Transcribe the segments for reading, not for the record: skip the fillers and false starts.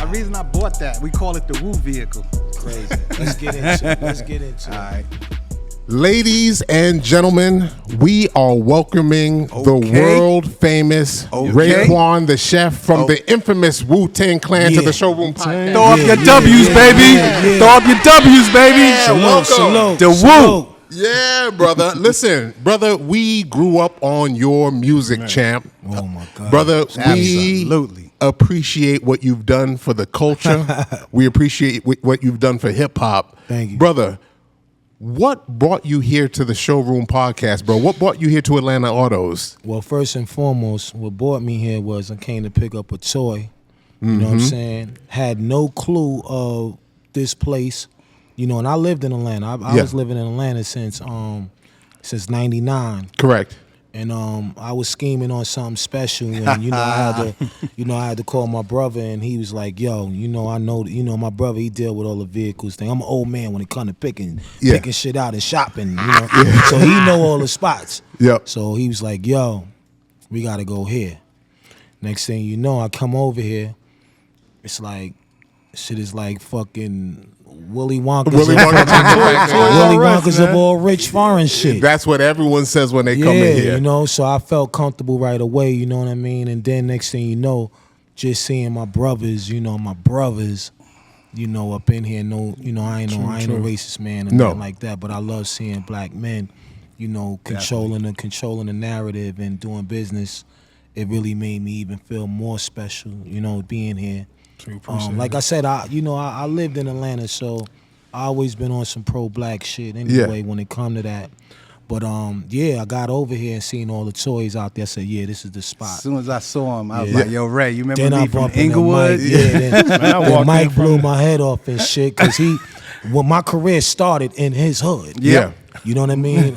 the reason I bought that, we call it the Woo vehicle. Crazy. Let's get into it. Let's get into it. All right. Ladies and gentlemen, we are welcoming the world famous RAEKWON the Chef from the infamous Wu-Tang Clan to the Showroom Podcast. Throw up your W's, baby. Throw up your W's, baby. Welcome. The Woo. Yeah, brother. Listen, brother, we grew up on your music, champ. Oh, my God. Brother, Absolutely. we appreciate what you've done for the culture. We appreciate what you've done for hip-hop. Thank you. Brother, what brought you here to the Showroom Podcast, bro? What brought you here to Atlanta Autos? Well, first and foremost, what brought me here was I came to pick up a toy. You know what I'm saying? Had no clue of this place. You know, and I lived in Atlanta. I was living in Atlanta since '99. Correct. And I was scheming on something special, and I had to call my brother, and he was like, "Yo, I know, my brother, he deal with all the vehicles thing. I'm an old man when it comes to picking shit out and shopping, so he know all the spots. Yep. So he was like, "Yo, we got to go here." Next thing you know, I come over here. It's like shit is like fucking Willy Wonka's of all rich foreign shit. That's what everyone says when they come in here. So I felt comfortable right away, you know what I mean? And then next thing you know, just seeing my brothers, up in here, I ain't no racist man or nothing like that, but I love seeing black men, controlling the narrative and doing business. It really made me even feel more special, being here. Like I said, I lived in Atlanta, so I always been on some pro-black shit anyway when it come to that. But I got over here and seen all the toys out there. I said, yeah, this is the spot. As soon as I saw him, I was like, yo, Ray, you remember then me from Inglewood? Then Mike blew my head off and shit, because my career started in his hood. Yeah. You know what I mean?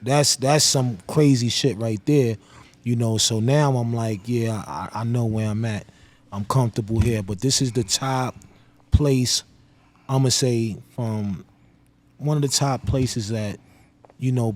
That's some crazy shit right there. So now I'm like, I know where I'm at. I'm comfortable here, but this is the top place, I'm going to say, from one of the top places that,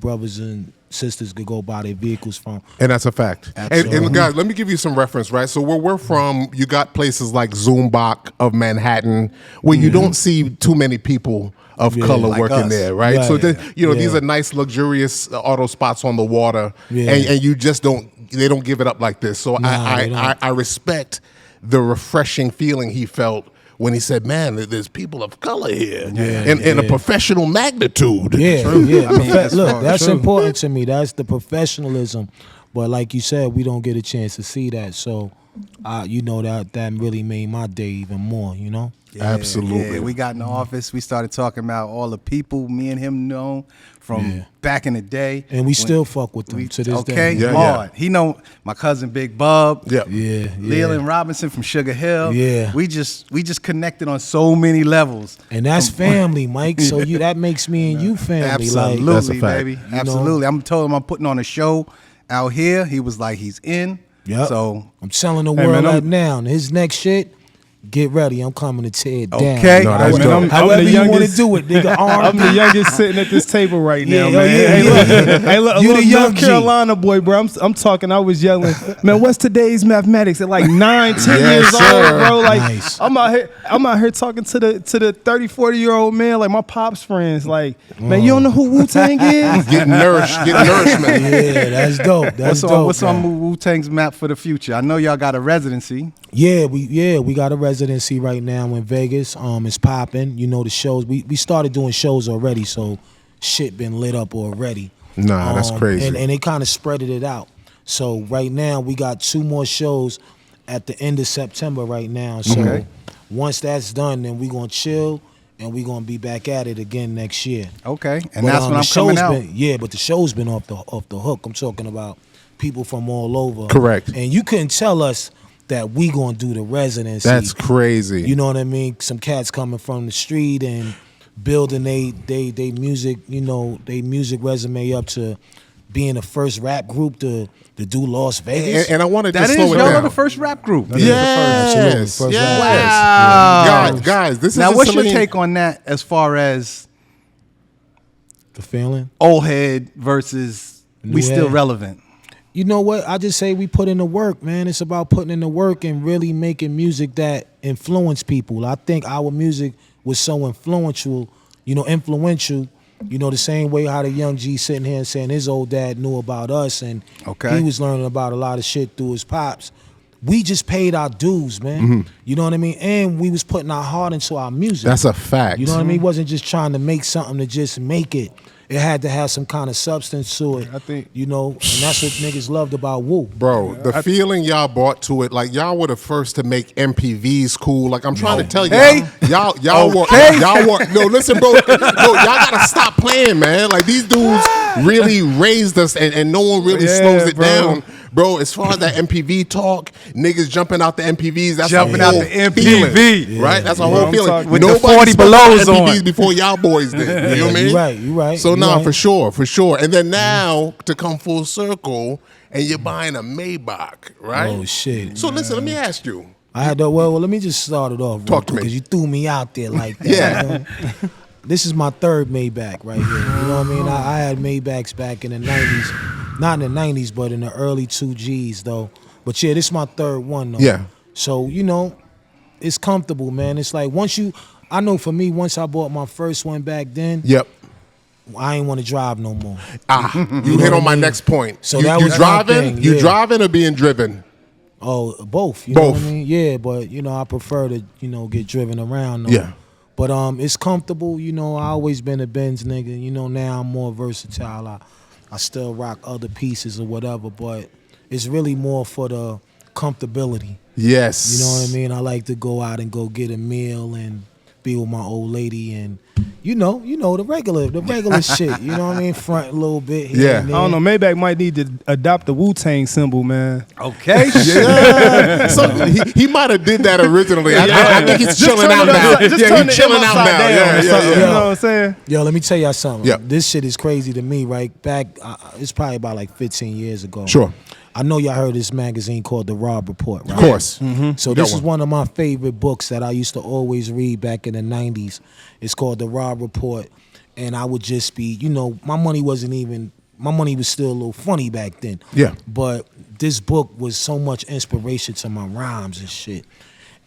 brothers and sisters could go buy their vehicles from. And that's a fact. And guys, let me give you some reference, right? So where we're from, you got places like Zoombach of Manhattan, where you don't see too many people of color like working there, right? So these are nice, luxurious auto spots on the water, and you just they don't give it up like this. So I respect the refreshing feeling he felt when he said, "Man, there's people of color here, in a professional magnitude." That's important to me. That's the professionalism. But like you said, we don't get a chance to see that. So, that really made my day even more. Absolutely. Yeah, we got in the office. We started talking about all the people me and him know from back in the day, and we still fuck with them to this day. Hard. He know my cousin Big Bub. Leland Robinson from Sugar Hill. Yeah, we just connected on so many levels, and that's family, Mike. So that makes me and you family. Absolutely, baby. Absolutely. I'm told him I'm putting on a show out here. He was like, he's in. Yep. So I'm telling the world right now, his next shit. Get ready, I'm coming to tear it down. Okay. No, that's dope. However you want to do it, nigga. I'm the youngest sitting at this table right now, man. You the young North Carolina boy, bro. I'm talking, I was yelling, man, what's today's mathematics at like 9, 10 years old, bro? Like, nice. I'm out here talking to the 30, 40-year-old man, like my pops friends, like, man, you don't know who Wu-Tang is? Getting nourishment. Yeah, that's dope. What's on Wu-Tang's map for the future? I know y'all got a residency. Yeah, we got a residency right now in Vegas. It's popping. The shows. We started doing shows already, so shit been lit up already. Nah, that's crazy. And they kind of spreaded it out. So right now we got 2 more shows at the end of September right now. So once that's done, then we gonna chill and we gonna be back at it again next year. Okay, and that's when I'm coming out. But the show's been off the hook. I'm talking about people from all over. Correct. And you couldn't tell us that we gonna do the residency. That's crazy. You know what I mean? Some cats coming from the street and building they music, they music resume up to being the first rap group to do Las Vegas. And I wanted to slow it down. That is y'all the first rap group. Yes. Wow. Guys, this is now. What's your take on that as far as the feeling? Old head versus New we head. still relevant? You know what? I just say we put in the work, man. It's about putting in the work and really making music that influence people. I think our music was so influential, the same way how the young G sitting here and saying his old dad knew about us and he was learning about a lot of shit through his pops. We just paid our dues, man. You know what I mean? And we was putting our heart into our music. That's a fact. You know what I mean? Wasn't just trying to make something to just make it. It had to have some kind of substance to it. I think, and that's what niggas loved about Wu. Bro, the feeling y'all brought to it, like y'all were the first to make MPVs cool. Like I'm trying to tell y'all were no, listen, bro. No, y'all gotta stop playing, man. Like these dudes really raised us and no one really slows it down. Bro, as far as that MPV talk, niggas jumping out the MPVs, that's jumping out the MPV, right? That's a whole feeling. With the 40 belows on MPVs before y'all boys did. You know what I mean? You right. So for sure. And then now to come full circle, and you're buying a Maybach, right? Oh shit. So listen, let me ask you. I had to, well, let me just start it off. Talk to me. Because you threw me out there like that. Yeah. This is my third Maybach right here. You know what I mean? I had Maybachs back in the 90s. Not in the 90s, but in the early 2Gs, though. But yeah, this is my third one, though. Yeah. So, it's comfortable, man. It's like I know for me, once I bought my first one back then, I ain't want to drive no more. You hit on my next point. So you driving? You driving or being driven? Oh, both. You both. Know what I mean? Yeah, but I prefer to get driven around. Though. Yeah. But it's comfortable. I always been a Benz nigga. Now I'm more versatile. I still rock other pieces or whatever, but it's really more for the comfortability. Yes. You know what I mean? I like to go out and go get a meal and be with my old lady and the regular shit. You know what I mean? Front a little bit here and there. I don't know. Maybach might need to adopt the Wu-Tang symbol, man. Okay. Yeah. So he might have did that originally. I think he's chilling out now. He's chilling out now. Yeah. You know what I'm saying? Yo, let me tell y'all something. Yeah. This shit is crazy to me, right? Back, it's probably about like 15 years ago. Sure. I know y'all heard this magazine called The Rob Report, right? Of course. So this is one of my favorite books that I used to always read back in the 90s. It's called The Rob Report. And I would just be, my money was still a little funny back then. Yeah. But this book was so much inspiration to my rhymes and shit.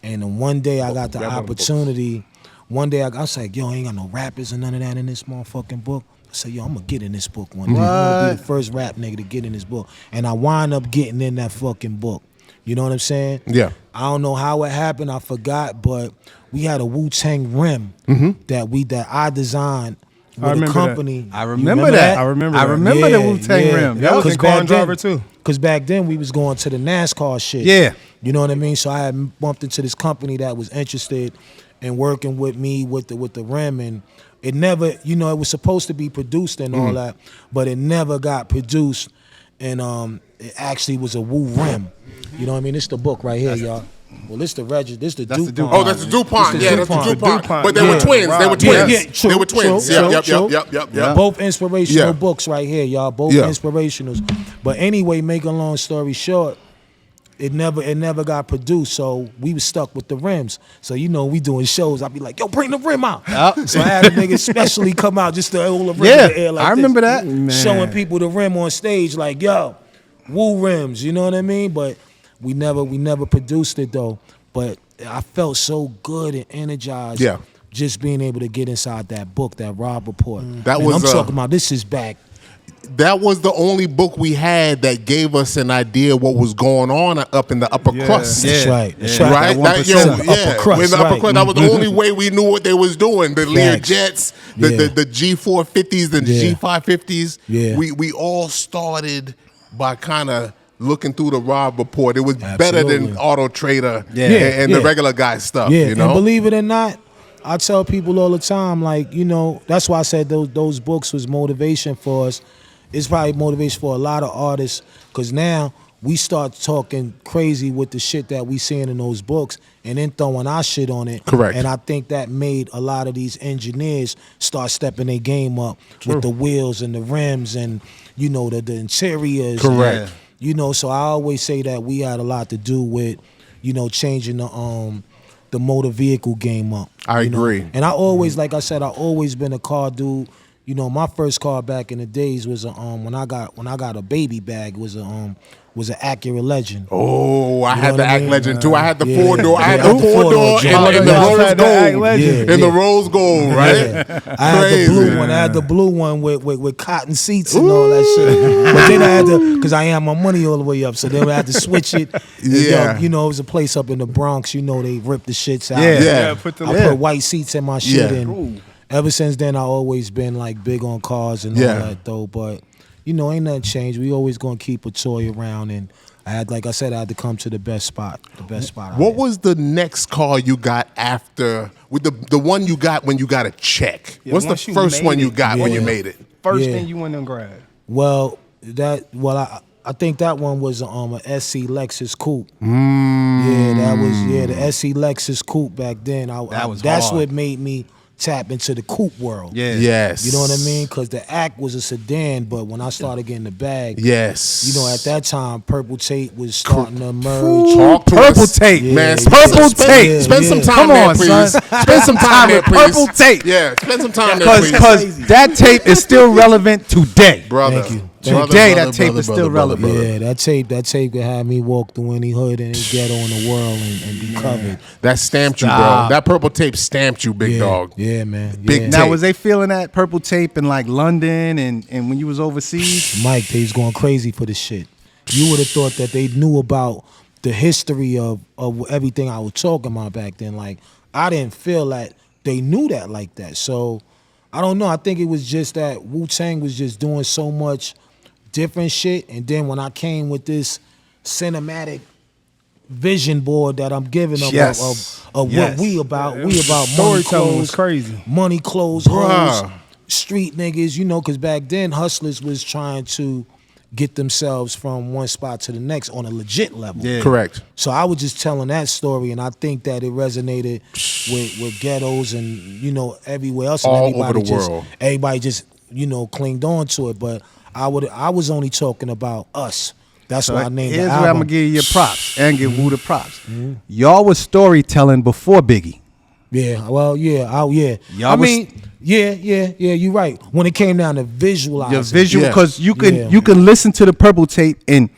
And then one day I got the opportunity. One day I was like, yo, I ain't got no rappers and none of that in this motherfucking book. I said, yo, I'm gonna get in this book one day. I'm gonna be the first rap nigga to get in this book. And I wind up getting in that fucking book. You know what I'm saying? Yeah. I don't know how it happened, I forgot, but we had a Wu-Tang rim that I designed with a company. I remember that. I remember the Wu-Tang rim. That was in Car Driver too. Because back then we was going to the NASCAR shit. Yeah. You know what I mean? So I had bumped into this company that was interested in working with me with the rim, and it never, it was supposed to be produced and all that, but it never got produced, and it actually was a Wu rim. You know what I mean? It's the book right here, y'all. Well, this the DuPont. Oh, that's the DuPont. Yeah, that's the DuPont. But they were twins. They were twins. Yeah, true, they were twins. Yep. Both inspirational books right here, y'all. Both inspirationals. But anyway, make a long story short, it never got produced, so we was stuck with the rims. So we doing shows, I'd be like, yo, bring the rim out. So I had a nigga specially come out just to hold the rim in the air like I remember this, that. Man. Showing people the rim on stage like, yo, Wu rims, you know what I mean? But we never produced it though. But I felt so good and energized. Yeah. Just being able to get inside that book, that Rob Report. That and was I'm talking about this is back. That was the only book we had that gave us an idea what was going on up in the upper crust. That's right. That's Right? right. Upper crust, that was the only way we knew what they was doing. The Lear Jets, the G450s, the G550s. Yeah. We all started by kind of looking through the Rob Report. It was better than Auto Trader and the regular guy stuff. Yeah, You know? and believe it or not, I tell people all the time, like, that's why I said those books was motivation for us. It's probably motivation for a lot of artists, because now we start talking crazy with the shit that we seeing in those books and then throwing our shit on it. Correct. And I think that made a lot of these engineers start stepping their game up with the wheels and the rims and, the interiors. Correct. And, so I always say that we had a lot to do with, changing the motor vehicle game up. I agree. And I always, like I said, I always been a car dude. you know, my first car back in the days was a when I got a baby bag was an Acura Legend. Oh, I You had know the what I Act mean? Legend too. I had the Yeah. 4-door. I had Yeah, the I had the 4-door four-door in the Y'all rose had the Act gold. Legend. In the rose gold, right? Yeah. I had the blue one. I had the blue one with cotton seats and all that shit. But then I had to, because I had my money all the way up, so then I had to switch it. Yeah. You know, it was a place up in the Bronx. You know, they ripped the shits out. Yeah. I Put put white seats in my shit, Yeah. and ever since then, I always been like big on cars and Yeah. all that though. But you know, ain't nothing changed. We always gonna keep a toy around, and I had, like I said, I had to come to the best spot. The best spot. What was the next car you got after with the one you got when you got a check? Yeah, What's the once you first made one you it. got when Yeah. you made it? First Yeah. thing you went and grabbed. Well, I think that one was a SC Lexus Coupe. Yeah, that was the SC Lexus Coupe back then. That's hard. what made me tap into the coupe world. Yeah. Yes. You know what I mean? Because the Act was a sedan, but when I started getting the bag, Yes. you know, at that time, Purple Tape was starting to emerge. Talk to Purple us. tape. Man, Yeah. Purple tape. Yeah. Spend some time Come there, on, please. son. Spend some time there, with please. Purple tape. Yeah, spend some time there, please. Because that tape is still relevant today. Brother. Thank you. Today, that tape is still relevant. Yeah, that tape could have me walk through any hood and any ghetto in the world and be covered. That stamped you, bro. Stop. That purple tape stamped you, big Yeah, dog. yeah, man. Big yeah. tape. Now, was they feeling that purple tape in like London and when you was overseas? Mike, they was going crazy for the shit. You would have thought that they knew about the history of everything I was talking about back then. Like, I didn't feel that they knew that like that. So, I don't know. I think it was just that Wu-Tang was just doing so much different shit. And then when I came with this cinematic vision board that I'm giving them Yes. of Yes. what we about money, Storytelling was clothes, crazy. money, clothes, Bruh. hoes, street niggas, you know, because back then hustlers was trying to get themselves from one spot to the next on a legit level. Yeah. Correct. So I was just telling that story, and I think that it resonated with ghettos and, you know, everywhere else. And All everybody over the just, world. Everybody just, you know, clinged on to it. But I was only talking about us. That's So why I named here's the where I'm album. gonna give you your props and give Wu the props. Y'all was storytelling before Biggie. Yeah, well, yeah, Y'all I was- mean, yeah, you're right. When it came down to visualizing. Your visual, Yeah. because you Yeah. can listen to the purple tape and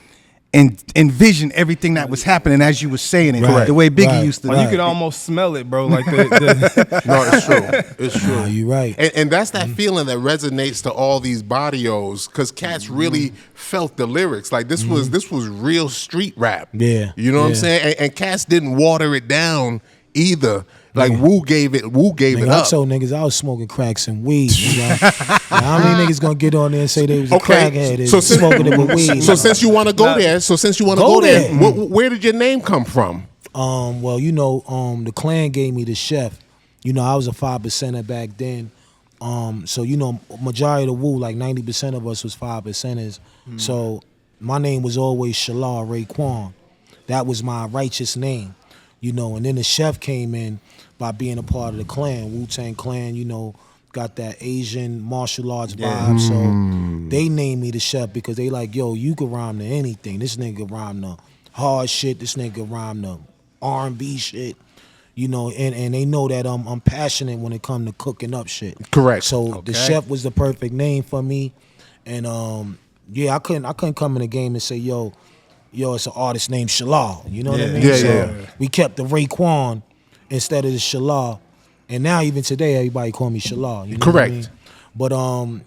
envision everything that was happening as you were saying it, Right. the way Biggie Right. used to. Or do. you could almost smell it, bro. Like the No, it's true. It's true. Nah, you right. And that's that feeling that resonates to all these barrios because cats really felt the lyrics. Like this was real street rap. Yeah, You know what I'm yeah. saying? And cats didn't water it down either. Like Wu gave it Nigga, it I up. told niggas I was smoking cracks and weed. Nigga. Now, how many niggas gonna get on there and say they was a crackhead and since- smoking it with weed? So since you want to go there, Go there. where did your name come from? Well, you know, the clan gave me the chef. You know, I was a 5%er back then. So you know, majority of the Wu, like 90% of us was 5%ers. So my name was always Shalal RAEKWON. That was my righteous name. You know, and then the chef came in by being a part of the clan, Wu-Tang Clan, you know, got that Asian martial arts vibe. So they named me the chef because they like, yo, you can rhyme to anything. This nigga rhyme to hard shit. This nigga rhyme to R&B shit. You know, and they know that I'm passionate when it come to cooking up shit. Correct. So the chef was the perfect name for me. And yeah, I couldn't come in the game and say, yo, it's an artist named Shalal. You know what I mean? Yeah, So yeah. we kept the RAEKWON instead of the Shalal. And now even today everybody call me Shalal. You know what I Correct. mean? But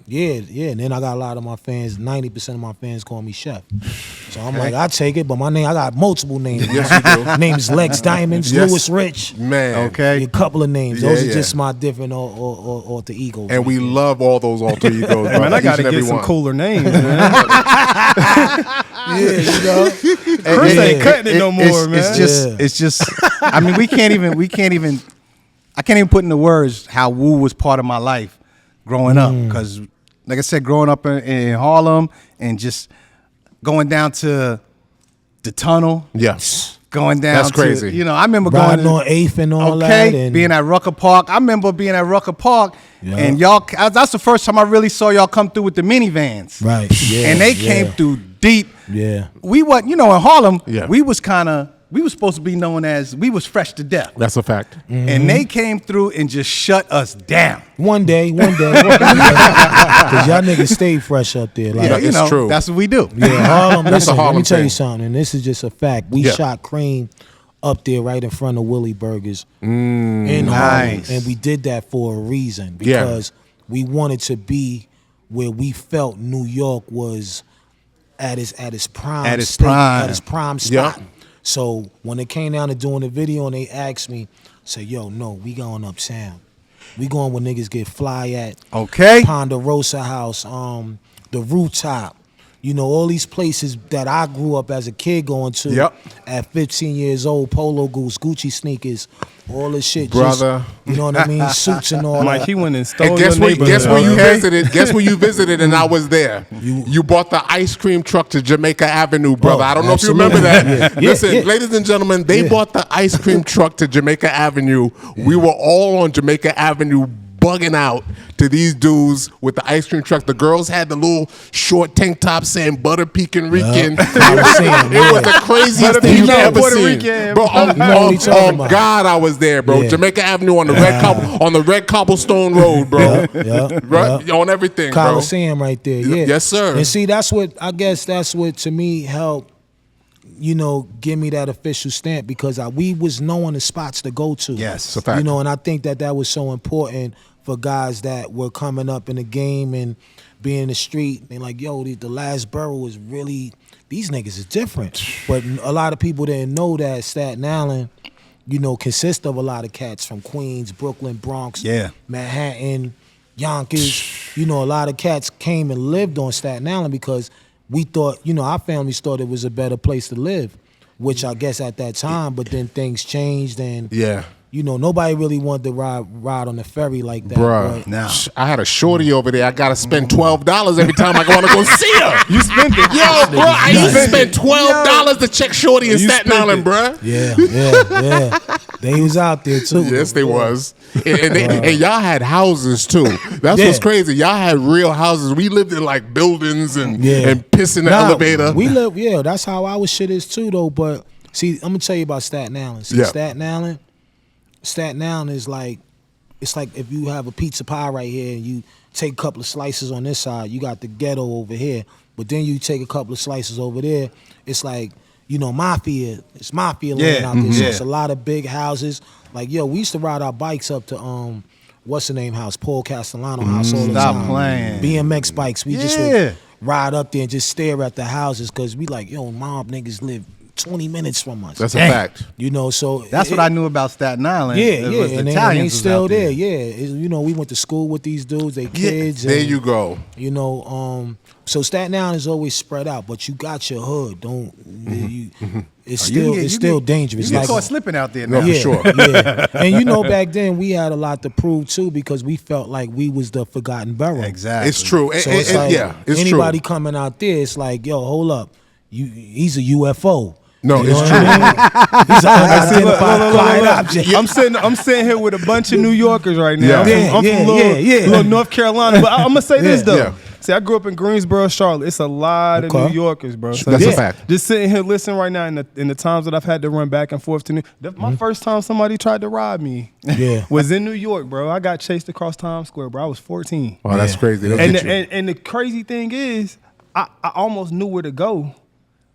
yeah, and then I got a lot of my fans, 90% of my fans call me Chef. So I'm like, I take it, but my name, I got multiple names. Yes, you do. Names Lex Diamonds, Yes. Louis Rich. Man. Okay. A couple of names. Yeah, Those yeah. are just my different alter egos. And we love all those alter egos. man, I brother, gotta each and get every some one. cooler names, man. yeah, you know. Chris ain't cutting it no more, man. It's just. I mean, I can't even put into words how Wu was part of my life growing up. Because, like I said, growing up in Harlem and just going down to the tunnel, Yes. going down. That's to, crazy. You know, I remember Riding going on 8th and all okay, that. And being at Rucker Park. I remember being at Rucker Park, Yeah. and y'all. That's the first time I really saw y'all come through with the minivans. Right. Yeah. And they yeah. came through deep. Yeah. We what in Harlem. Yeah. We was kind of we were supposed to be known as, we was fresh to death. That's a fact. And they came through and just shut us down. One day. Because y'all niggas stayed fresh up there. Like, Yeah, it's true. That's what we do. Yeah, Harlem. That's Listen, a Harlem let me tell you thing. something, and this is just a fact. We shot Cream up there right in front of Willie Burgers in Harlem, Nice. and we did that for a reason because we wanted to be where we felt New York was at its prime, At its state, prime. at its prime spot. So when it came down to doing the video, and they asked me, I said, "Yo, no, we going uptown. We going where niggas get fly at. Okay. Ponderosa House, the Rooftop." You know, all these places that I grew up as a kid going to at 15 years old, Polo Goose, Gucci sneakers, all this shit. Brother. Just, you know what I mean? Suits and all Like that. he went and stole And your guess where neighborhood. you visited? Guess where you visited and I was there? You bought the ice cream truck to Jamaica Avenue, brother. I don't know if you remember that. Listen, ladies and gentlemen, they bought the ice cream truck to Jamaica Avenue. We were all on Jamaica Avenue bugging out to these dudes with the ice cream truck. The girls had the little short tank top saying Butter Pecan Rican. It was the craziest thing you've ever Puerto seen. Rican. Bro, talking about. God, I was there, bro. Yeah. Jamaica Avenue on the red cobblestone road, bro. Right? On everything, bro. Coliseum right there, yeah. Yes, sir. And see, that's what to me helped, you know, give me that official stamp because we was knowing the spots to go to. Yes. It's a fact. You know, and I think that was so important for guys that were coming up in the game and being in the street. And like, yo, the last borough is really, these niggas is different. But a lot of people didn't know that Staten Island, you know, consists of a lot of cats from Queens, Brooklyn, Bronx, Manhattan, Yonkers. You know, a lot of cats came and lived on Staten Island because we thought, you know, our families thought it was a better place to live, which I guess at that time, but then things changed and you know, nobody really wanted to ride on the ferry like that. Bruh, Now I had a shorty over there. I gotta spend $12 every time I want to go see her. You spent it. Yo, bro, I used to spend $12 to check shorty in Staten Island, bro. Yeah. They was out there too. Yes, they was. And y'all had houses too. That's what's crazy. Y'all had real houses. We lived in like buildings and piss in the elevator. We live, that's how our shit is too though. But see, I'm gonna tell you about Staten Island. See, Staten Island is like, it's like if you have a pizza pie right here and you take a couple of slices on this side, you got the ghetto over here. But then you take a couple of slices over there, it's like, you know, mafia. It's mafia land out there. So it's a lot of big houses. Like, yo, we used to ride our bikes up to what's the name house? Paul Castellano house all the time. Stop playing. BMX bikes. We just would ride up there and just stare at the houses because we like, yo, mob niggas live 20 minutes from us. That's a fact. You know, so that's what I knew about Staten Island. And Italians they was still out there. You know, we went to school with these dudes, they kids. There and, you go. You know, so Staten Island is always spread out, but you got your hood. It's still dangerous. You get like, caught slipping out there now. For sure. And you know, back then we had a lot to prove too because we felt like we was the forgotten borough. Exactly. It's true. So it's like it's anybody true. coming out there, it's like, yo, hold up, he's a UFO. No, You know it's what true. I mean? He's an unidentified flying object. I'm sitting here with a bunch of New Yorkers right now. Yeah. I'm from little North Carolina. But I'm gonna say this though. Yeah. See, I grew up in Greensboro, Charlotte. It's a lot of New Yorkers, bro. So That's a fact. Just sitting here listening right now in the times that I've had to run back and forth to my first time somebody tried to rob me was in New York, bro. I got chased across Times Square, bro. I was 14. Oh, that's crazy. And the crazy thing is, I almost knew where to go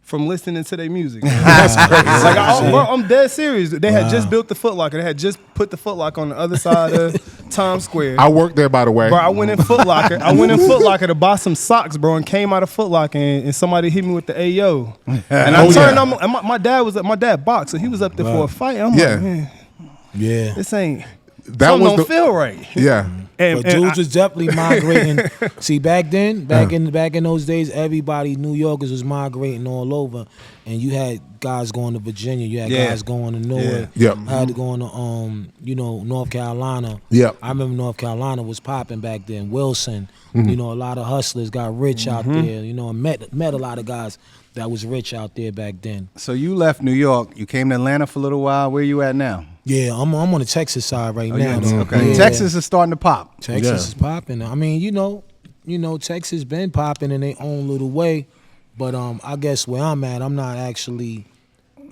from listening to their music. That's crazy. Like I'm dead serious. They had just built the Foot Locker. They had just put the Foot Locker on the other side of Times Square. I worked there, by the way. Bro, I went in Foot Locker. To buy some socks, bro, and came out of Foot Locker and somebody hit me with the Ayo. And I turned on. And my dad boxed, so he was up there for a fight. I'm like, man, this ain't. That don't feel right. Yeah. But dudes was definitely migrating. See, back in those days, everybody, New Yorkers was migrating all over, and you had guys going to Virginia, you had guys going to Newark, had to go to North Carolina. I remember North Carolina was popping back then. Wilson, you know, a lot of hustlers got rich out there. You know, and met a lot of guys that was rich out there back then. So you left New York. You came to Atlanta for a little while. Where you at now? Yeah, I'm on the Texas side right now. Okay. Yeah. Texas is starting to pop. Texas is popping. I mean, you know, Texas been popping in their own little way, but I guess where I'm at, I'm not actually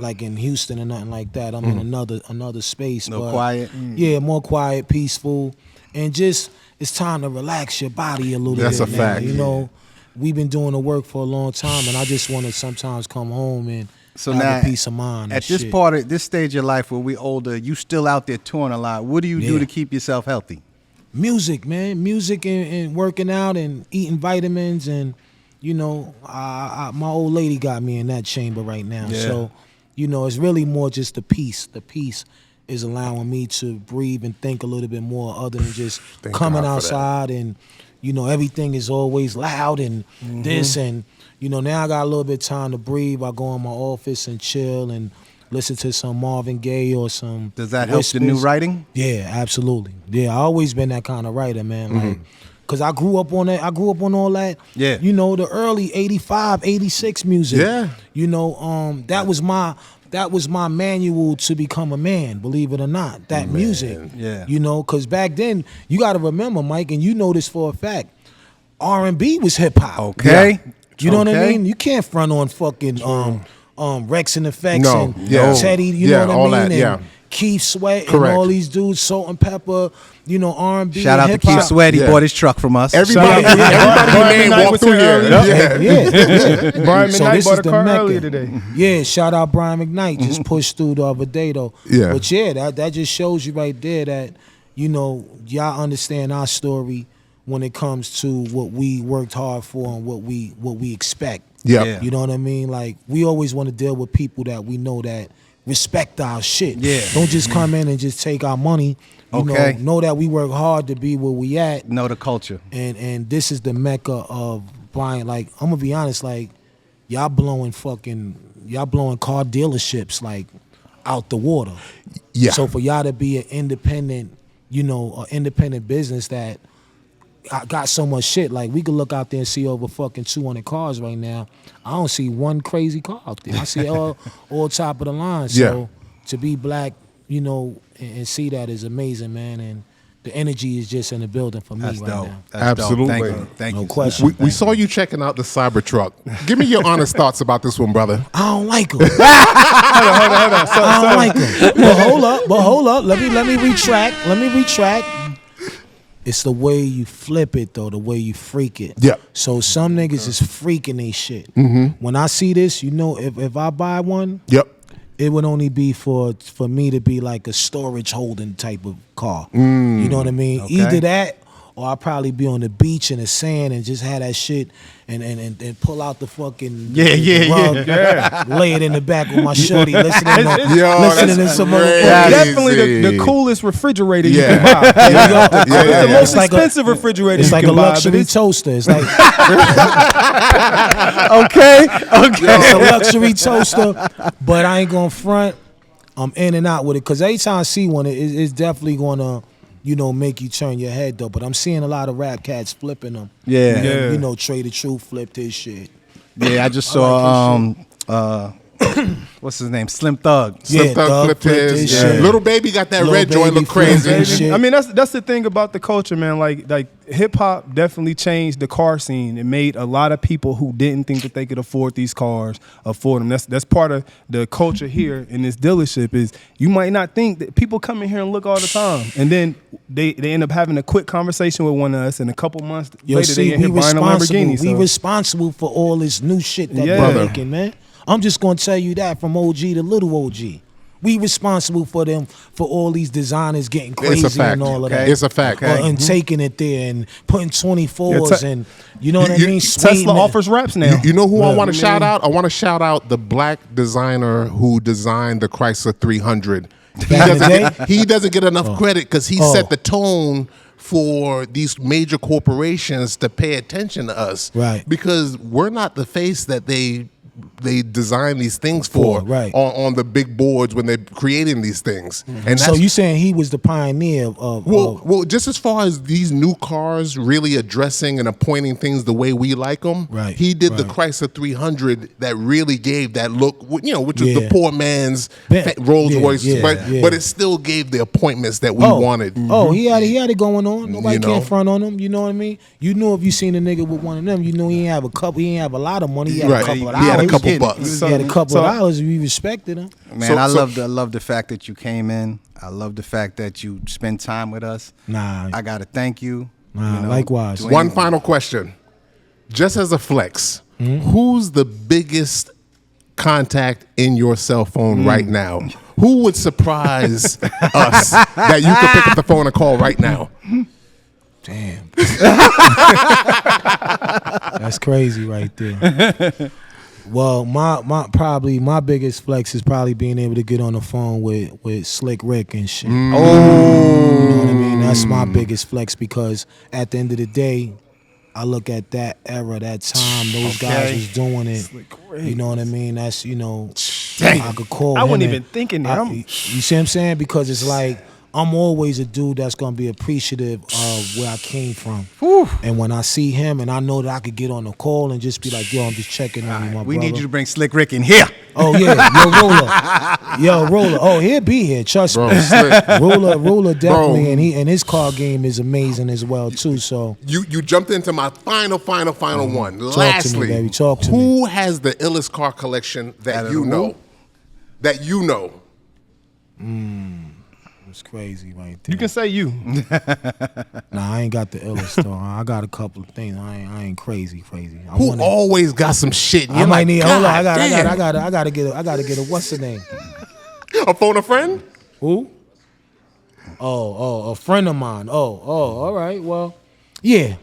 like in Houston or nothing like that. I'm in another space. No, quiet. Yeah, more quiet, peaceful, and just it's time to relax your body a little bit. That's a fact. You know, we've been doing the work for a long time, and I just want to sometimes come home and have a peace of mind. At this stage of your life where we older, you still out there touring a lot. What do you do to keep yourself healthy? Music, man. Music and working out and eating vitamins and, you know, my old lady got me in that chamber right now. Yeah. So, you know, it's really more just the peace. The peace is allowing me to breathe and think a little bit more other than just coming outside and, you know, everything is always loud and this and, you know, now I got a little bit of time to breathe. I go in my office and chill and listen to some Marvin Gaye or some Does that help your new writing? Yeah, absolutely. Yeah, I always been that kind of writer, man. Like, cause I grew up on that. I grew up on all that. Yeah. You know, the early 85, 86 music. Yeah. You know, that was my manual to become a man, believe it or not. That music. Yeah. You know, cause back then, you gotta remember, Mike, and you know this for a fact, R&B was hip hop. Okay. Yeah. You know what I mean? You can't front on fucking Rex and Effects and Teddy, you know what I mean? And Keith Sweat and all these dudes, Salt and Pepper, you know, R&B. Shout out to Keith Sweat. He bought his truck from us. Everybody you name walked through here. Yeah. Brian McKnight bought a car earlier today. Yeah, shout out Brian McKnight. Just pushed through the other day, though. Yeah. But yeah, that just shows you right there that, you know, y'all understand our story when it comes to what we worked hard for and what we expect. Yeah. You know what I mean? Like, we always want to deal with people that we know that respect our shit. Yeah. Don't just come in and just take our money. You know that we work hard to be where we at. Know the culture. And this is the mecca of buying. Like, I'm gonna be honest, like, y'all blowing car dealerships like out the water. Yeah. So for y'all to be an independent, you know, an independent business that I got so much shit. Like, we could look out there and see over fucking 200 cars right now. I don't see one crazy car out there. I see all top of the line. So to be black, you know, and see that is amazing, man. And the energy is just in the building for me right now. That's absolutely. Dope. Thank you. No question. We saw you checking out the Cybertruck. Give me your honest thoughts about this one, brother. I don't like him. Hold on. I don't like him. But hold up. Let me retract. It's the way you flip it, though, the way you freak it. Yeah. So some niggas is freaking they shit. When I see this, you know, if I buy one, it would only be for me to be like a storage holding type of car. You know what I mean? Okay. Either that, or I'll probably be on the beach in the sand and just have that shit and pull out the fucking rug, lay it in the back with my shorty, listening to some motherfucker. Definitely the coolest refrigerator you can buy. The most expensive refrigerator it's you like can a buy. luxury toaster. It's like Okay. it's a luxury toaster, but I ain't gonna front. I'm in and out with it because every time I see one, it's definitely gonna, you know, make you turn your head though. But I'm seeing a lot of rap cats flipping them. Yeah. And then, you know, Trey the Truth flipped his shit. Yeah, I just saw what's his name? Slim Thug. Slim Thug flipped his shit. Little Baby got that red joint look crazy. I mean, that's the thing about the culture, man. Like hip hop definitely changed the car scene. It made a lot of people who didn't think that they could afford these cars afford them. That's part of the culture here in this dealership. Is you might not think that people come in here and look all the time, and then they end up having a quick conversation with one of us, and a couple months later they in here buying a Lamborghini. We responsible for all this new shit that we're making, man. I'm just gonna tell you that from OG to little OG. We responsible for them, for all these designers getting crazy and all of that. It's a fact. And taking it there and putting 24s and you know what I mean? Tesla offers wraps now. You know who I want to shout out? I want to shout out the black designer who designed the Chrysler 300. He doesn't get enough credit because he set the tone for these major corporations to pay attention to us. Right. Because we're not the face that they design these things for on the big boards when they're creating these things. And so you saying he was the pioneer of well, just as far as these new cars really addressing and appointing things the way we like them, he did the Chrysler 300 that really gave that look, you know, which was the poor man's Rolls Royce, but it still gave the appointments that we wanted. He had it going on. Nobody can't front on him. You know what I mean? You know, if you seen a nigga with one of them, you know he ain't have a couple. He ain't have a lot of money. He had a couple of hours. couple bucks. He had a couple of dollars. We respected him. Man, I love the fact that you came in. I love the fact that you spend time with us. I gotta thank you. Nah, likewise. One final question, just as a flex, who's the biggest contact in your cell phone right now? Who would surprise us that you could pick up the phone and call right now? Damn. That's crazy right there. Well, my biggest flex is probably being able to get on the phone with Slick Rick and shit. Oh, you know what I mean? That's my biggest flex because at the end of the day, I look at that era, that time, those guys was doing it. You know what I mean? That's, I could call I him wasn't and- even thinking that. You see what I'm saying? Because it's like, I'm always a dude that's gonna be appreciative of where I came from. And when I see him and I know that I could get on the call and just be like, yo, I'm just checking on you, my we brother. need you to bring Slick Rick in here. Oh yeah, Yo, Roller. Oh, he'll be here. Trust me. Slick. Roller definitely, Bro. and his car game is amazing as well too. So You jumped into my final one. Talk Lastly, to me, baby. Talk to me. who has the illest car collection that you know? That you know. it's crazy right there. You can say you. Nah, I ain't got the illest though. I got a couple of things. I ain't crazy. I Who wanna- always got some shit? And I you're might like, need. Hold on. I "God gotta get a. What's the name? damn." A phone a friend? Who? Oh, a friend of mine. Oh, all right. Well, yeah,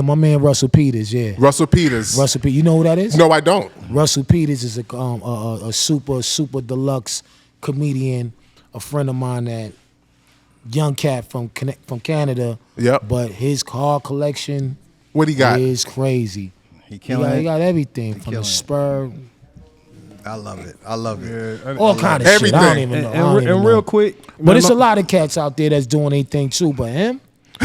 my man Russell Peters. Yeah, Russell Peters. Russell Peters. You know who that is? No, I don't. Russell Peters is a super deluxe comedian, a friend of mine, that young cat from Canada. Yep. But his car collection What he got? is crazy. He killing He it. got everything from the killing it. Spur, I love it. all kind of shit. I don't Everything. even know. I don't even And know. real quick, But it's a lot of cats out there that's doing anything too. But him,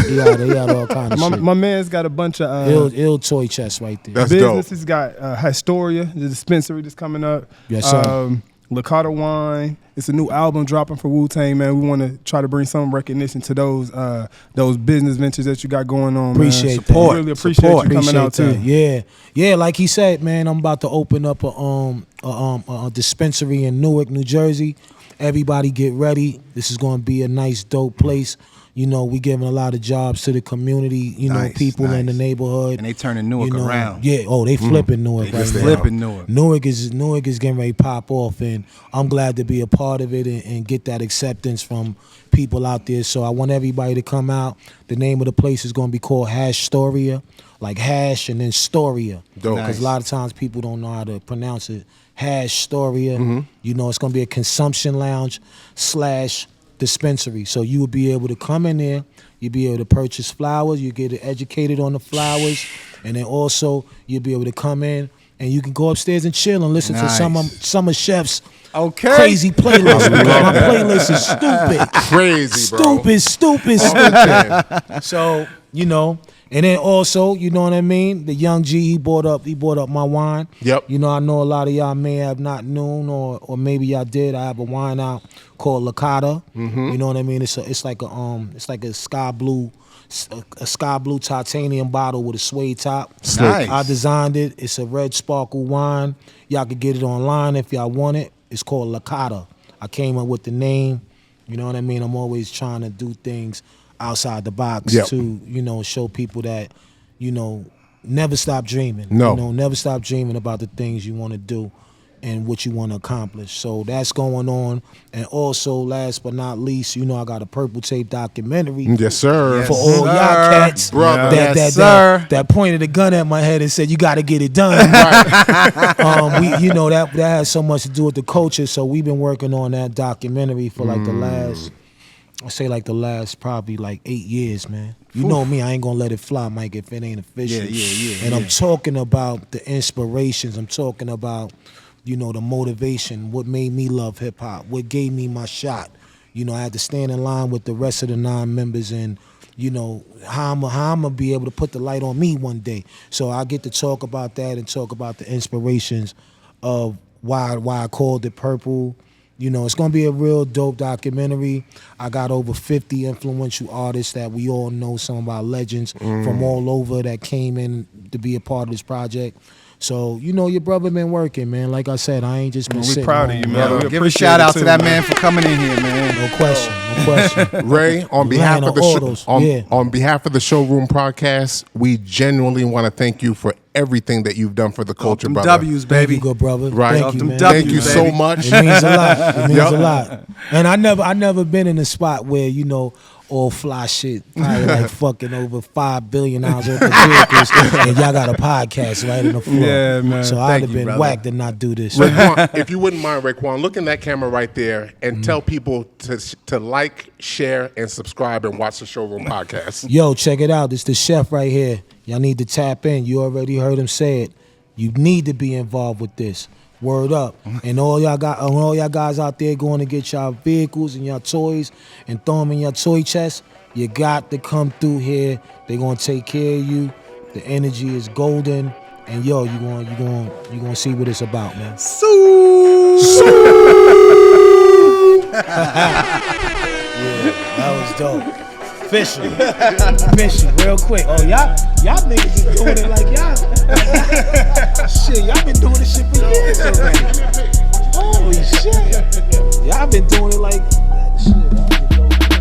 he got all kind of shit. my man's got a bunch of Ill toy chest right there. That's dope. businesses. Got Historia, the dispensary that's coming up. Yes, sir. Licata Wine. It's a new album dropping for Wu-Tang, man. We want to try to bring some recognition to those business ventures that you got going on. Appreciate man. that. Really appreciate you coming Appreciate out too. that. Yeah. Like he said, man, I'm about to open up a dispensary in Newark, New Jersey. Everybody get ready. This is going to be a nice, dope place. We giving a lot of jobs to the community. Nice, people in the nice. neighborhood, And they turning Newark around. Yeah. Oh, they flipping Newark They right just now. flipping Newark. Newark is getting ready to pop off, and I'm glad to be a part of it and get that acceptance from people out there. So I want everybody to come out. The name of the place is going to be called Hashstoria, like hash and then Storia. Dope. Because Nice. a lot of times people don't know how to pronounce it. Hashstoria. It's going to be a consumption lounge / dispensary. So you will be able to come in there. You'll be able to purchase flowers. You get educated on the flowers, and then also you'll be able to come in and you can go upstairs and chill and listen to Nice. some of Chef's Okay. crazy playlist. My playlist is stupid. Crazy, bro. Stupid. So, and then also, you know what I mean? The young G, he bought up my wine. Yep. I know a lot of y'all may have not known, or maybe y'all did. I have a wine out called Licata. You know what I mean? It's like a sky blue titanium bottle with a suede top. Nice. I designed it. It's a red sparkle wine. Y'all can get it online if y'all want it. It's called Licata. I came up with the name. You know what I mean? I'm always trying to do things outside the box Yep. to, show people that, never stop dreaming. No. Never stop dreaming about the things you want to do and what you want to accomplish. So that's going on. And also, last but not least, I got a Purple Tape documentary Yes, sir. Yes. for all y'all cats Brother. that pointed a gun at my head and said, you got to get it done. That has so much to do with the culture. So we've been working on that documentary for like the last probably like 8 years, man. You know me, I ain't gonna let it fly, Mike, if it ain't official. Yeah. And I'm talking about the inspirations. I'm talking about, the motivation, what made me love hip hop, what gave me my shot. I had to stand in line with the rest of the 9 members and, how I'm gonna be able to put the light on me one day. So I get to talk about that and talk about the inspirations of why I called it Purple. It's gonna be a real dope documentary. I got over 50 influential artists that we all know, some of our legends from all over that came in to be a part of this project. So, you know, your brother been working, man. Like I said, I ain't just been sitting. We proud of you, man. Give a shout out to that man for coming in here, man. No question. Ray, on behalf of the on behalf of the Showroom Podcast, we genuinely want to thank you for everything that you've done for the culture, brother. W's, baby. Thank you, good brother. Right. Thank you, man. Thank you so much. It means a lot. It means a lot. And I never been in a spot where, you know, all fly shit, probably like fucking over $5 billion worth of vehicles, and y'all got a podcast right in the floor. Yeah, man. So I'd have been whacked to not do this. Raekwon, if you wouldn't mind, Raekwon, look in that camera right there and tell people to like, share, and subscribe and watch the Showroom Podcast. Yo, check it out. It's the chef right here. Y'all need to tap in. You already heard him say it. You need to be involved with this. Word up. And all y'all guys out there going to get y'all vehicles and y'all toys and throw them in your toy chest, you got to come through here. They're going to take care of you. The energy is golden. And yo, you gonna see what it's about, man. Yeah, that was dope. Fishing, real quick. Oh, y'all niggas been doing it like y'all. Shit, y'all been doing this shit for years already. Holy shit. Y'all been doing it like